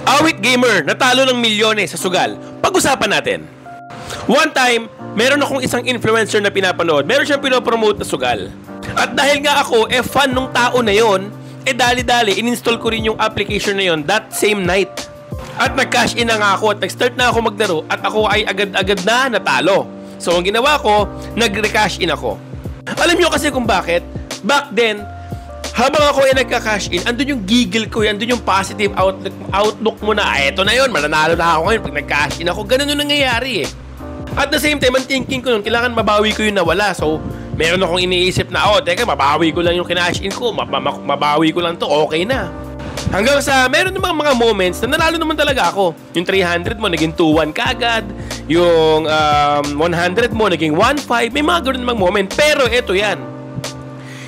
Awit gamer, natalo ng milyones sa sugal. Pag-usapan natin. One time, meron akong isang influencer na pinapanood. Meron siyang pinopromote na sugal. At dahil nga ako, fan nung tao na yon, dali-dali, in-install ko rin yung application na yon that same night. At nag-cash in na nga ako at nag-start na ako maglaro at ako ay agad-agad na natalo. So, ang ginawa ko, nag-recash in ako. Alam nyo kasi kung bakit? Back then, habang ako ay nagka-cash in, andun yung giggle ko, andun yung positive outlook mo na, eto na yun, mananalo na ako ngayon pag nag-cash in ako. Ganun yung nangyayari eh. At the same time, ang thinking ko nun, kailangan mabawi ko yung nawala. So, meron akong iniisip na, teka, mabawi ko lang yung kinash in ko, mabawi ko lang to, okay na. Hanggang sa, meron namang mga moments na nanalo naman talaga ako. Yung 300 mo, naging 2-1 kaagad. Yung 100 mo, naging 1-5. May mga ganun namang moment. Pero eto yan.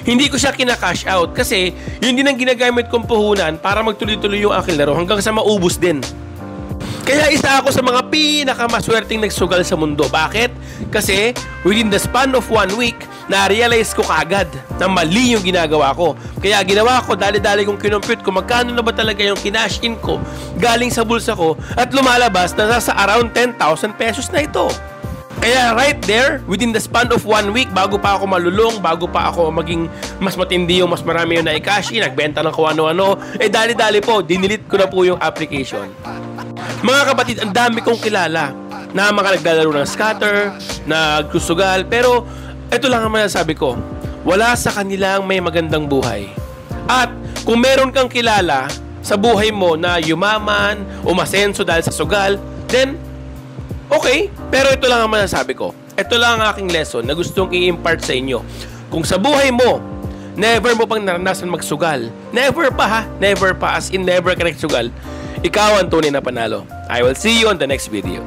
Hindi ko siya kina-cash out kasi yun din ang ginagamit kong puhunan para magtuloy-tuloy yung aking laro hanggang sa maubos din. Kaya isa ako sa mga pinakamaswerteng nagsugal sa mundo. Bakit? Kasi within the span of 1 week, na-realize ko kaagad na mali yung ginagawa ko. Kaya ginawa ko, dali-dali kong kinompute kung magkano na ba talaga yung kinash in ko galing sa bulsa ko at lumalabas na nasa around 10,000 pesos na ito. Kaya right there, within the span of 1 week, bago pa ako malulong, bago pa ako maging mas matindi yung mas marami yung na-cash in, nagbenta ng kung ano-ano, dali-dali po, dinilit ko na po yung application. Mga kapatid, ang dami kong kilala na mga naglalaro ng scatter, nagsusugal, pero ito lang ang masasabi ko, wala sa kanilang may magandang buhay. At kung meron kang kilala sa buhay mo na yumaman, umasenso dahil sa sugal, then okay, pero ito lang ang masasabi ko. Ito lang ang aking lesson na gustong i-impart sa inyo. Kung sa buhay mo, never mo pang naranasan magsugal, never pa, as in never ka nagsugal, ikaw ang tunay na panalo. I will see you on the next video.